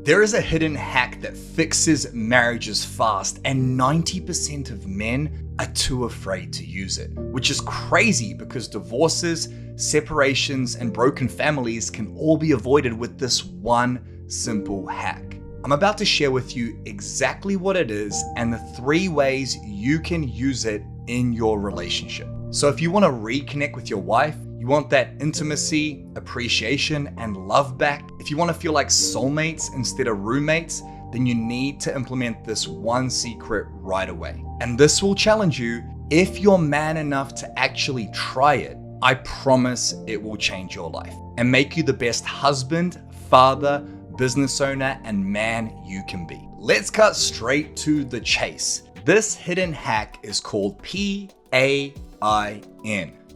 There is a hidden hack that fixes marriages fast, and 90% of men are too afraid to use it, which is crazy because divorces, separations, and broken families can all be avoided with this one simple hack. I'm about to share with you exactly what it is and the 3 ways you can use it in your relationship. So if you want to reconnect with your wife, you want that intimacy, appreciation, and love back, if you want to feel like soulmates instead of roommates, then you need to implement this one secret right away. And this will challenge you. If you're man enough to actually try it, I promise it will change your life and make you the best husband, father, business owner, and man you can be. Let's cut straight to the chase. This hidden hack is called PAIN.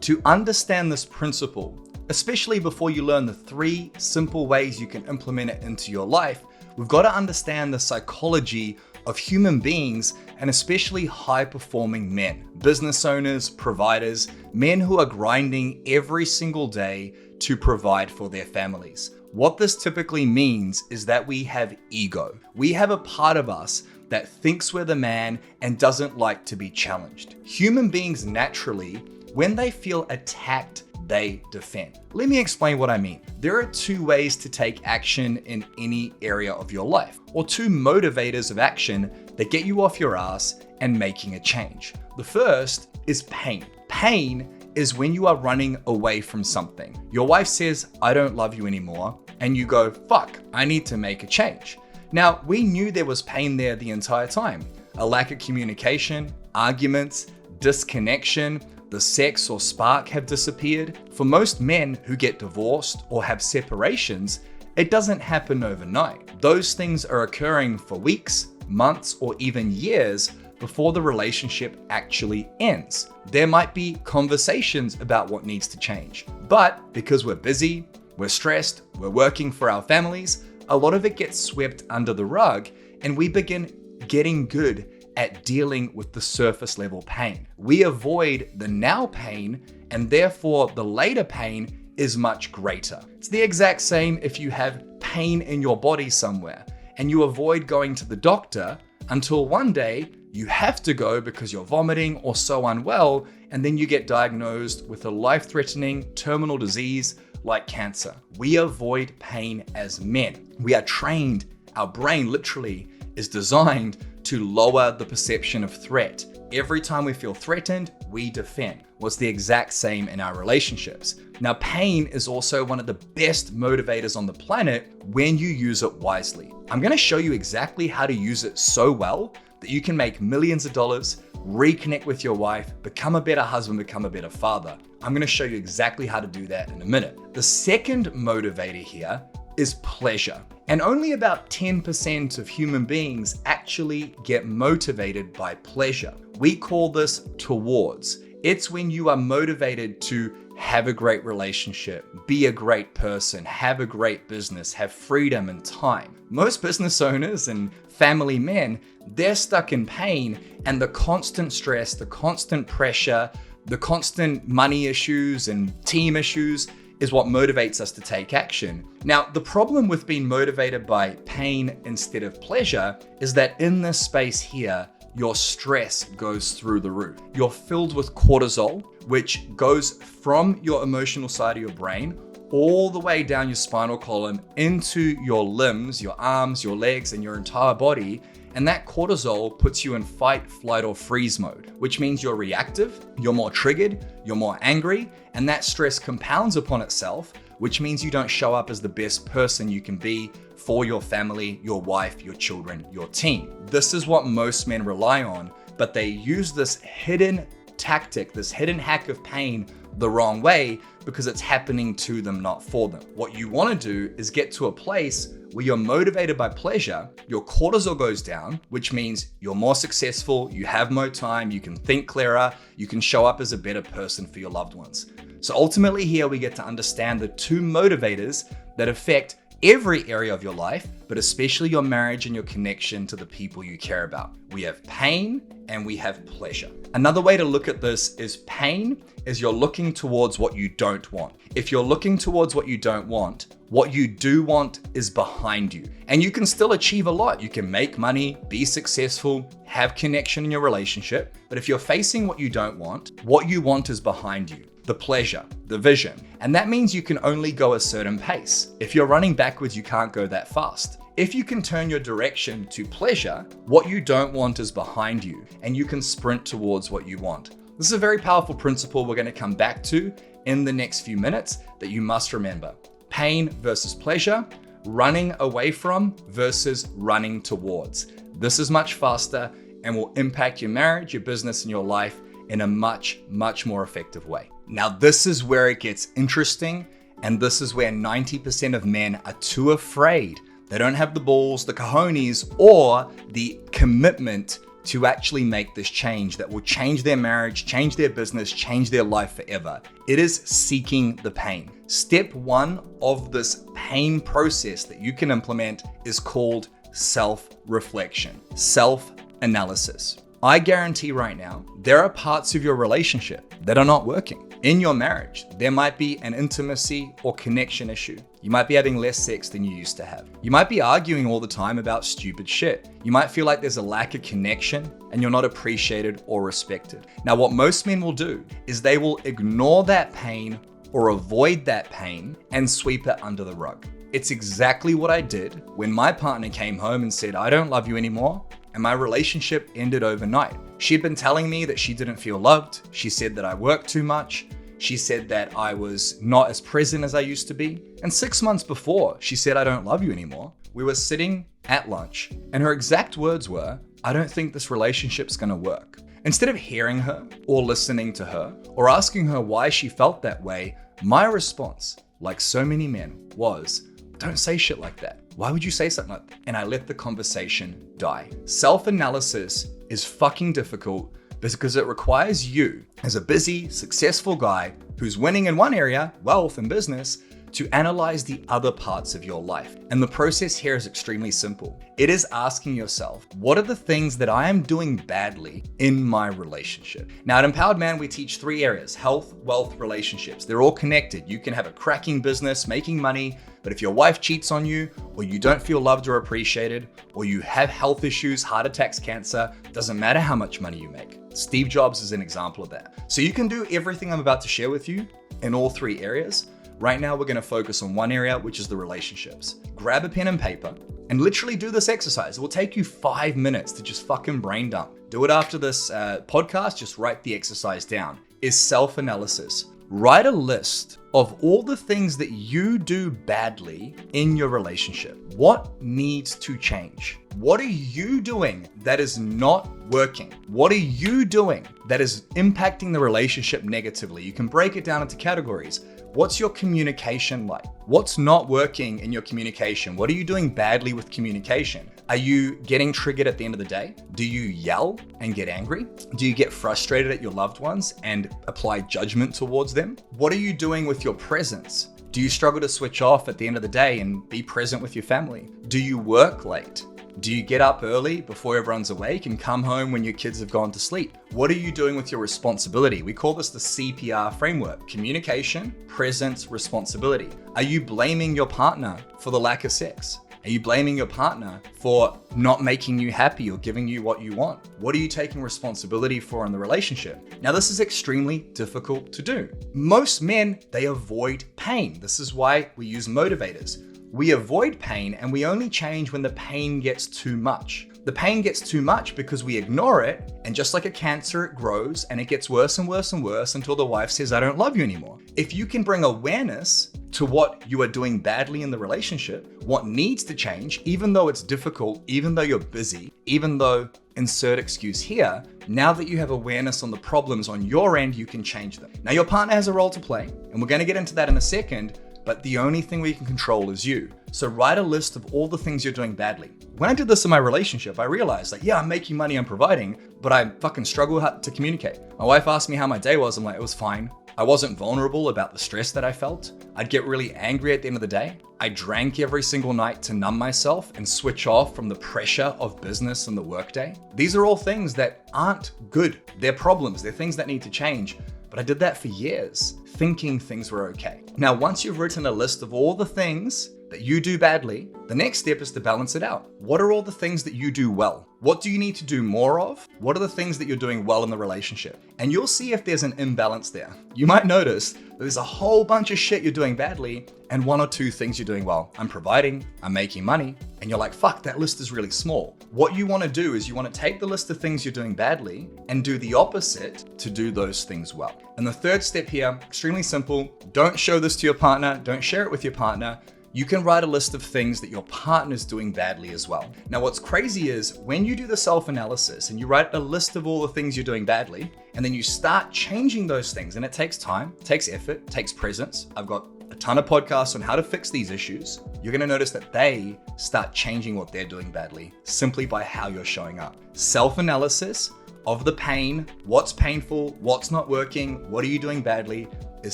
To understand this principle, especially before you learn the 3 simple ways you can implement it into your life, we've got to understand the psychology of human beings and especially high-performing men, business owners, providers, men who are grinding every single day to provide for their families. What this typically means is that we have ego. We have a part of us that thinks we're the man and doesn't like to be challenged. Human beings naturally, when they feel attacked, they defend. Let me explain what I mean. There are 2 ways to take action in any area of your life, or 2 motivators of action that get you off your ass and making a change. The first is pain. Pain is when you are running away from something. Your wife says, "I don't love you anymore," and you go, "Fuck, I need to make a change." Now, we knew there was pain there the entire time. A lack of communication, arguments, disconnection, the sex or spark have disappeared. For most men who get divorced or have separations, it doesn't happen overnight. Those things are occurring for weeks, months, or even years before the relationship actually ends. There might be conversations about what needs to change, but because we're busy, we're stressed, we're working for our families, a lot of it gets swept under the rug, and we begin getting good at dealing with the surface level pain. We avoid the now pain, and therefore the later pain is much greater. It's the exact same if you have pain in your body somewhere and you avoid going to the doctor until one day you have to go because you're vomiting or so unwell, and then you get diagnosed with a life-threatening terminal disease like cancer. We avoid pain as men. We are trained, our brain literally is designed to lower the perception of threat. Every time we feel threatened, we defend. Well, it's the exact same in our relationships. Now, pain is also one of the best motivators on the planet when you use it wisely. I'm going to show you exactly how to use it so well that you can make millions of dollars, reconnect with your wife, become a better husband, become a better father. I'm going to show you exactly how to do that in a minute. The second motivator here is pleasure. And only about 10% of human beings actually get motivated by pleasure. We call this towards. It's when you are motivated to have a great relationship, be a great person, have a great business, have freedom and time. Most business owners and family men, they're stuck in pain, and the constant stress, the constant pressure, the constant money issues and team issues is what motivates us to take action. Now, the problem with being motivated by pain instead of pleasure is that in this space here, your stress goes through the roof. You're filled with cortisol, which goes from your emotional side of your brain all the way down your spinal column into your limbs, your arms, your legs, and your entire body. And that cortisol puts you in fight, flight, or freeze mode, which means you're reactive, you're more triggered, you're more angry, and that stress compounds upon itself, which means you don't show up as the best person you can be for your family, your wife, your children, your team. This is what most men rely on, but they use this hidden tactic, this hidden hack of pain the wrong way because it's happening to them, not for them. What you want to do is get to a place where you're motivated by pleasure, your cortisol goes down, which means you're more successful, you have more time, you can think clearer, you can show up as a better person for your loved ones. So ultimately here we get to understand the 2 motivators that affect every area of your life, but especially your marriage and your connection to the people you care about. We have pain and we have pleasure. Another way to look at this is pain is you're looking towards what you don't want. If you're looking towards what you don't want, what you do want is behind you. And you can still achieve a lot. You can make money, be successful, have connection in your relationship. But if you're facing what you don't want, what you want is behind you. The pleasure, the vision. And that means you can only go a certain pace. If you're running backwards, you can't go that fast. If you can turn your direction to pleasure, what you don't want is behind you, and you can sprint towards what you want. This is a very powerful principle we're going to come back to in the next few minutes that you must remember. Pain versus pleasure, running away from versus running towards. This is much faster and will impact your marriage, your business, and your life in a much, much more effective way. Now, this is where it gets interesting, and this is where 90% of men are too afraid. They don't have the balls, the cojones, or the commitment to actually make this change that will change their marriage, change their business, change their life forever. It is seeking the pain. Step one of this pain process that you can implement is called self-reflection, self-analysis. I guarantee right now, there are parts of your relationship that are not working. In your marriage, there might be an intimacy or connection issue. You might be having less sex than you used to have. You might be arguing all the time about stupid shit. You might feel like there's a lack of connection and you're not appreciated or respected. Now, what most men will do is they will ignore that pain or avoid that pain and sweep it under the rug. It's exactly what I did when my partner came home and said, "I don't love you anymore." And my relationship ended overnight. She'd been telling me that she didn't feel loved. She said that I worked too much. She said that I was not as present as I used to be. And 6 months before she said, "I don't love you anymore," we were sitting at lunch and her exact words were, "I don't think this relationship's gonna work." Instead of hearing her or listening to her or asking her why she felt that way, my response, like so many men, was, "Don't say shit like that. Why would you say something like that?" And I let the conversation die. Self-analysis is fucking difficult because it requires you, as a busy, successful guy who's winning in one area, wealth and business, to analyze the other parts of your life. And the process here is extremely simple. It is asking yourself, what are the things that I am doing badly in my relationship? Now at Empowered Man, we teach 3 areas: health, wealth, relationships. They're all connected. You can have a cracking business, making money, but if your wife cheats on you, or you don't feel loved or appreciated, or you have health issues, heart attacks, cancer, doesn't matter how much money you make. Steve Jobs is an example of that. So you can do everything I'm about to share with you in all 3 areas. Right now, we're gonna focus on one area, which is the relationships. Grab a pen and paper and literally do this exercise. It will take you 5 minutes to just fucking brain dump. Do it after this podcast, just write the exercise down. Is self-analysis. Write a list of all the things that you do badly in your relationship. What needs to change? What are you doing that is not working? What are you doing that is impacting the relationship negatively? You can break it down into categories. What's your communication like? What's not working in your communication? What are you doing badly with communication? Are you getting triggered at the end of the day? Do you yell and get angry? Do you get frustrated at your loved ones and apply judgment towards them? What are you doing with your presence? Do you struggle to switch off at the end of the day and be present with your family? Do you work late? Do you get up early before everyone's awake and come home when your kids have gone to sleep? What are you doing with your responsibility? We call this the CPR framework: communication, presence, responsibility. Are you blaming your partner for the lack of sex? Are you blaming your partner for not making you happy or giving you what you want? What are you taking responsibility for in the relationship? Now, this is extremely difficult to do. Most men, they avoid pain. This is why we use motivators. We avoid pain and we only change when the pain gets too much. The pain gets too much because we ignore it, and just like a cancer, it grows and it gets worse and worse and worse until the wife says, "I don't love you anymore." If you can bring awareness to what you are doing badly in the relationship, what needs to change, even though it's difficult, even though you're busy, even though insert excuse here, now that you have awareness on the problems on your end, you can change them. Now, your partner has a role to play, and we're going to get into that in a second, but the only thing we can control is you. So write a list of all the things you're doing badly. When I did this in my relationship, I realized like, yeah, I'm making money, I'm providing, but I fucking struggle to communicate. My wife asked me how my day was. I'm like, it was fine. I wasn't vulnerable about the stress that I felt. I'd get really angry at the end of the day. I drank every single night to numb myself and switch off from the pressure of business and the workday. These are all things that aren't good. They're problems. They're things that need to change. But I did that for years, thinking things were okay. Now, once you've written a list of all the things that you do badly, the next step is to balance it out. What are all the things that you do well? What do you need to do more of? What are the things that you're doing well in the relationship? And you'll see if there's an imbalance there. You might notice that there's a whole bunch of shit you're doing badly and one or two things you're doing well. I'm providing, I'm making money, and you're like, fuck, that list is really small. What you want to do is you want to take the list of things you're doing badly and do the opposite to do those things well. And the third step here, extremely simple. Don't show this to your partner. Don't share it with your partner. You can write a list of things that your partner's doing badly as well. Now, what's crazy is when you do the self-analysis and you write a list of all the things you're doing badly, and then you start changing those things, and it takes time, takes effort, takes presence. I've got a ton of podcasts on how to fix these issues. You're gonna notice that they start changing what they're doing badly simply by how you're showing up. Self-analysis of the pain, what's painful, what's not working, what are you doing badly, is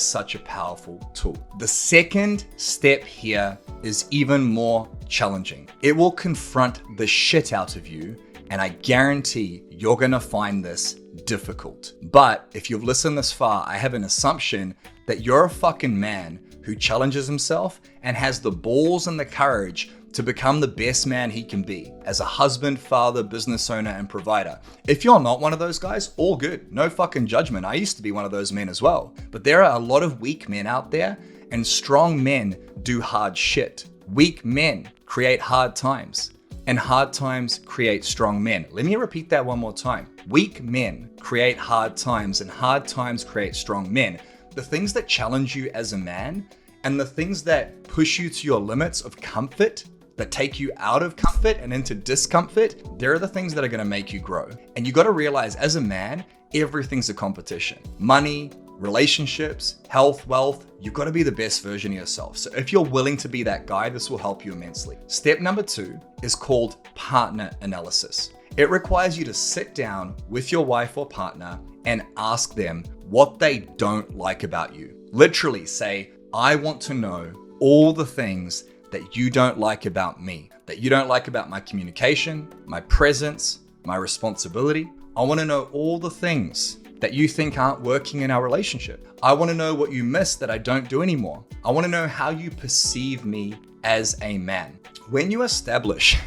such a powerful tool. The second step here is even more challenging. It will confront the shit out of you, and I guarantee you're gonna find this difficult. But if you've listened this far, I have an assumption that you're a fucking man who challenges himself and has the balls and the courage to become the best man he can be as a husband, father, business owner, and provider. If you're not one of those guys, all good. No fucking judgment. I used to be one of those men as well. But there are a lot of weak men out there, and strong men do hard shit. Weak men create hard times, and hard times create strong men. Let me repeat that one more time. Weak men create hard times, and hard times create strong men. The things that challenge you as a man and the things that push you to your limits of comfort, that take you out of comfort and into discomfort, they're the things that are gonna make you grow. And you gotta realize as a man, everything's a competition. Money, relationships, health, wealth, you've gotta be the best version of yourself. So if you're willing to be that guy, this will help you immensely. Step number 2 is called partner analysis. It requires you to sit down with your wife or partner and ask them what they don't like about you. Literally say, I want to know all the things that you don't like about me, that you don't like about my communication, my presence, my responsibility. I want to know all the things that you think aren't working in our relationship. I want to know what you miss that I don't do anymore. I want to know how you perceive me as a man. When you establish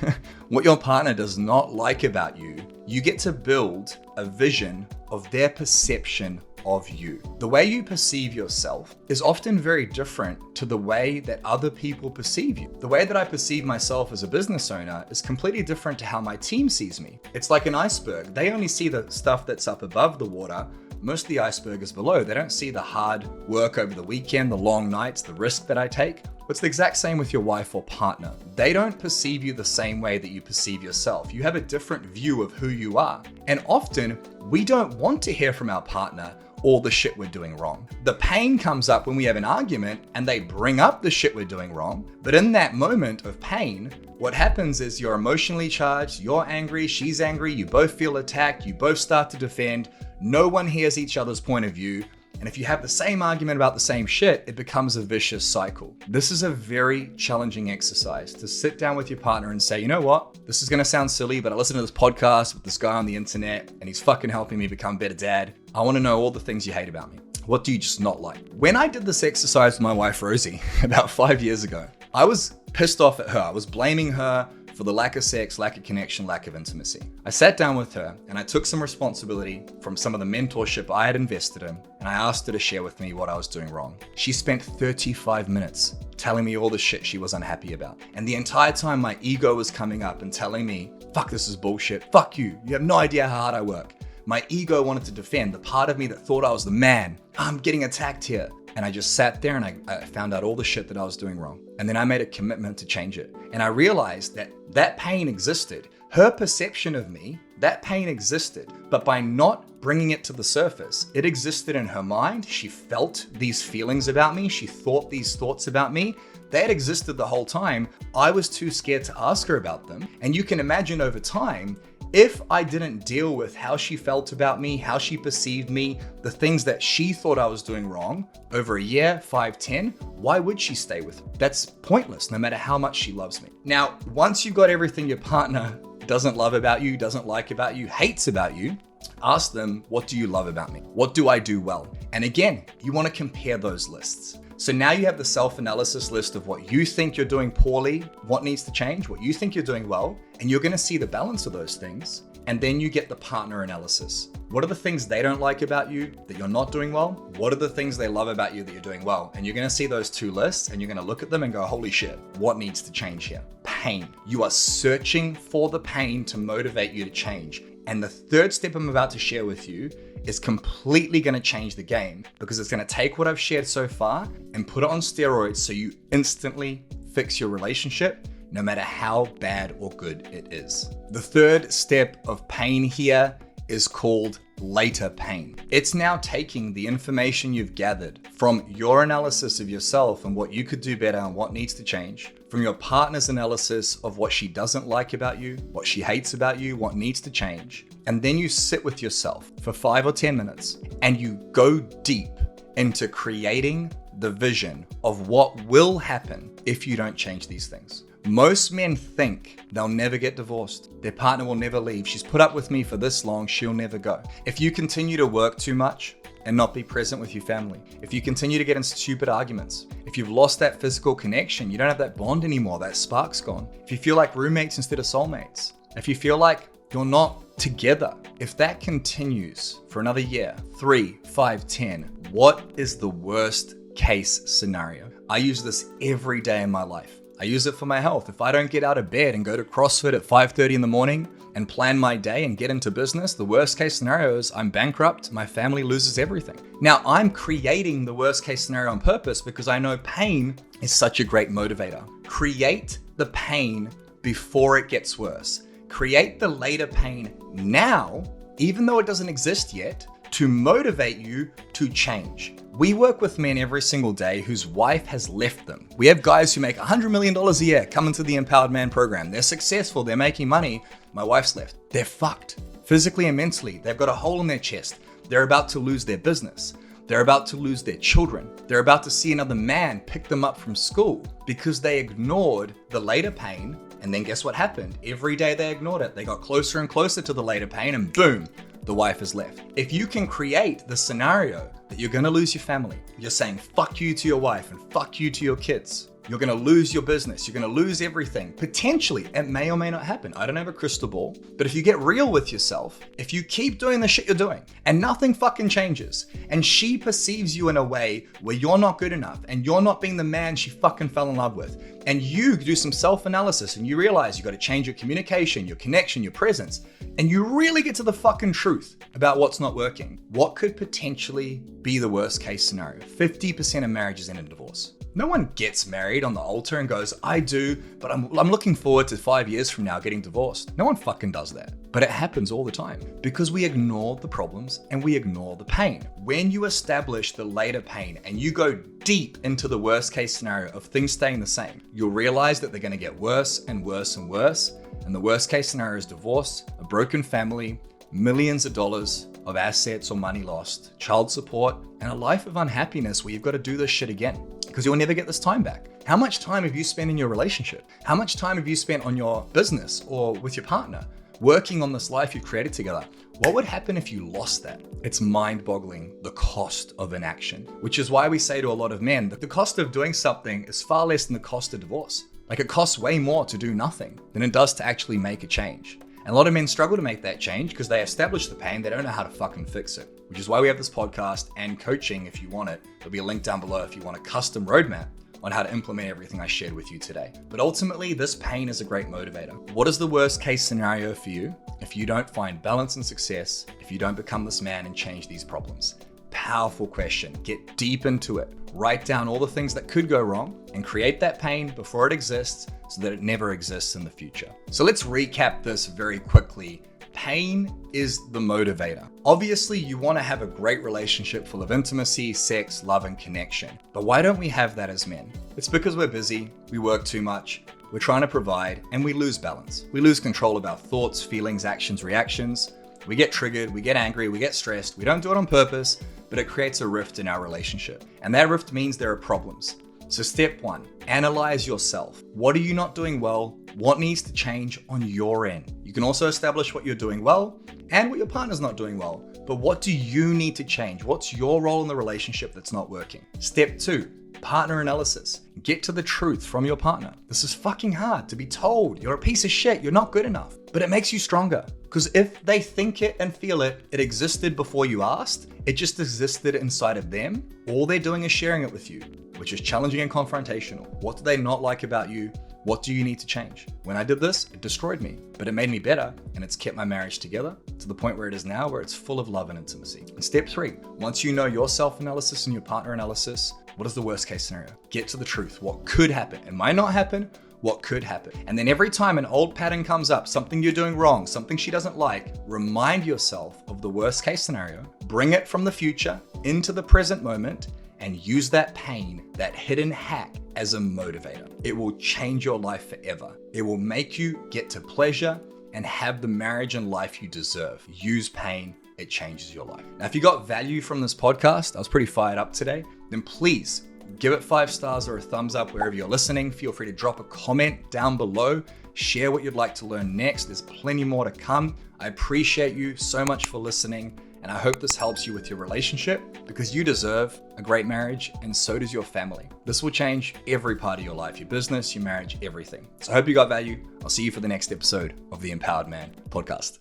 what your partner does not like about you, you get to build a vision of their perception of you. The way you perceive yourself is often very different to the way that other people perceive you. The way that I perceive myself as a business owner is completely different to how my team sees me. It's like an iceberg. They only see the stuff that's up above the water. Most of the iceberg is below. They don't see the hard work over the weekend, the long nights, the risk that I take. It's the exact same with your wife or partner. They don't perceive you the same way that you perceive yourself. You have a different view of who you are. And often, we don't want to hear from our partner all the shit we're doing wrong. The pain comes up when we have an argument and they bring up the shit we're doing wrong. But in that moment of pain, what happens is you're emotionally charged, you're angry, she's angry, you both feel attacked, you both start to defend, no one hears each other's point of view. And if you have the same argument about the same shit, it becomes a vicious cycle. This is a very challenging exercise to sit down with your partner and say, you know what? This is gonna sound silly, but I listened to this podcast with this guy on the internet and he's fucking helping me become a better dad. I wanna know all the things you hate about me. What do you just not like? When I did this exercise with my wife, Rosie, about 5 years ago, I was pissed off at her. I was blaming her for the lack of sex, lack of connection, lack of intimacy. I sat down with her and I took some responsibility from some of the mentorship I had invested in, and I asked her to share with me what I was doing wrong. She spent 35 minutes telling me all the shit she was unhappy about. And the entire time my ego was coming up and telling me, fuck, this is bullshit. Fuck you. You have no idea how hard I work. My ego wanted to defend the part of me that thought I was the man. I'm getting attacked here. And I just sat there and I found out all the shit that I was doing wrong. And then I made a commitment to change it. And I realized that that pain existed. Her perception of me, that pain existed. But by not bringing it to the surface, it existed in her mind. She felt these feelings about me. She thought these thoughts about me. They had existed the whole time. I was too scared to ask her about them. And you can imagine over time, If I didn't deal with how she felt about me, how she perceived me, the things that she thought I was doing wrong over a year, 5, 10, why would she stay with me? That's pointless, no matter how much she loves me. Now, once you've got everything your partner doesn't love about you, doesn't like about you, hates about you, ask them, what do you love about me? What do I do well? And again, you want to compare those lists. So now you have the self-analysis list of what you think you're doing poorly, what needs to change, what you think you're doing well, and you're going to see the balance of those things. And then you get the partner analysis. What are the things they don't like about you that you're not doing well? What are the things they love about you that you're doing well? And you're going to see those two lists and you're going to look at them and go, holy shit, what needs to change here? Pain. You are searching for the pain to motivate you to change. And the third step I'm about to share with you is completely going to change the game, because it's going to take what I've shared so far and put it on steroids so you instantly fix your relationship, no matter how bad or good it is. The third step of pain here is called later pain. It's now taking the information you've gathered from your analysis of yourself and what you could do better and what needs to change, from your partner's analysis of what she doesn't like about you, what she hates about you, what needs to change. And then you sit with yourself for 5 or 10 minutes and you go deep into creating the vision of what will happen if you don't change these things. Most men think they'll never get divorced. Their partner will never leave. She's put up with me for this long, she'll never go. If you continue to work too much and not be present with your family, if you continue to get in stupid arguments, if you've lost that physical connection, you don't have that bond anymore, that spark's gone. If you feel like roommates instead of soulmates, if you feel like you're not together, if that continues for another year, 3, 5, 10, what is the worst case scenario? I use this every day in my life. I use it for my health. If I don't get out of bed and go to CrossFit at 5:30 in the morning and plan my day and get into business, the worst case scenario is I'm bankrupt, my family loses everything. Now, I'm creating the worst case scenario on purpose because I know pain is such a great motivator. Create the pain before it gets worse. Create the later pain now, even though it doesn't exist yet, to motivate you to change. We work with men every single day whose wife has left them. We have guys who make $100 million a year come into the Empowered Man program. They're successful, they're making money. My wife's left. They're fucked. Physically and mentally, they've got a hole in their chest. They're about to lose their business. They're about to lose their children. They're about to see another man pick them up from school because they ignored the later pain. And then guess what happened? Every day they ignored it. They got closer and closer to the later pain and boom, the wife is left. If you can create the scenario that you're gonna lose your family, you're saying fuck you to your wife and fuck you to your kids, you're gonna lose your business, you're gonna lose everything. Potentially, it may or may not happen. I don't have a crystal ball, but if you get real with yourself, if you keep doing the shit you're doing and nothing fucking changes, and she perceives you in a way where you're not good enough and you're not being the man she fucking fell in love with, and you do some self-analysis and you realize you gotta change your communication, your connection, your presence, and you really get to the fucking truth about what's not working, what could potentially be the worst case scenario? 50% of marriages end in divorce. No one gets married on the altar and goes, I do, but I'm looking forward to 5 years from now getting divorced. No one fucking does that. But it happens all the time because we ignore the problems and we ignore the pain. When you establish the later pain and you go deep into the worst case scenario of things staying the same, you'll realize that they're gonna get worse and worse and worse. And the worst case scenario is divorce, a broken family, millions of dollars of assets or money lost, child support, and a life of unhappiness where you've got to do this shit again because you'll never get this time back. How much time have you spent in your relationship? How much time have you spent on your business or with your partner working on this life you've created together? What would happen if you lost that? It's mind-boggling, the cost of inaction, which is why we say to a lot of men that the cost of doing something is far less than the cost of divorce. Like it costs way more to do nothing than it does to actually make a change. And a lot of men struggle to make that change because they establish the pain, they don't know how to fucking fix it, which is why we have this podcast and coaching if you want it. There'll be a link down below if you want a custom roadmap on how to implement everything I shared with you today. But ultimately, this pain is a great motivator. What is the worst case scenario for you if you don't find balance and success, if you don't become this man and change these problems? Powerful question. Get deep into it. Write down all the things that could go wrong and create that pain before it exists so that it never exists in the future. So let's recap this very quickly. Pain is the motivator. Obviously, you want to have a great relationship full of intimacy, sex, love, and connection. But why don't we have that as men? It's because we're busy, we work too much, we're trying to provide, and we lose balance. We lose control of our thoughts, feelings, actions, reactions. We get triggered, we get angry, we get stressed. We don't do it on purpose, but it creates a rift in our relationship. And that rift means there are problems. So step 1, analyze yourself. What are you not doing well? What needs to change on your end? You can also establish what you're doing well and what your partner's not doing well. But what do you need to change? What's your role in the relationship that's not working? Step 2, partner analysis. Get to the truth from your partner. This is fucking hard to be told. You're a piece of shit. You're not good enough. But it makes you stronger. Because if they think it and feel it, it existed before you asked. It just existed inside of them. All they're doing is sharing it with you, which is challenging and confrontational. What do they not like about you? What do you need to change? When I did this, it destroyed me, but it made me better, and it's kept my marriage together to the point where it is now, where it's full of love and intimacy. And step 3, once you know your self-analysis and your partner analysis, what is the worst case scenario? Get to the truth. What could happen? It might not happen. What could happen? And then every time an old pattern comes up, something you're doing wrong, something she doesn't like, remind yourself of the worst case scenario, bring it from the future into the present moment, and use that pain, that hidden hack, as a motivator. It will change your life forever. It will make you get to pleasure and have the marriage and life you deserve. Use pain, it changes your life. Now, if you got value from this podcast, I was pretty fired up today, then please give it 5 stars or a thumbs up wherever you're listening. Feel free to drop a comment down below. Share what you'd like to learn next. There's plenty more to come. I appreciate you so much for listening. And I hope this helps you with your relationship, because you deserve a great marriage, and so does your family. This will change every part of your life, your business, your marriage, everything. So I hope you got value. I'll see you for the next episode of the Empowered Man podcast.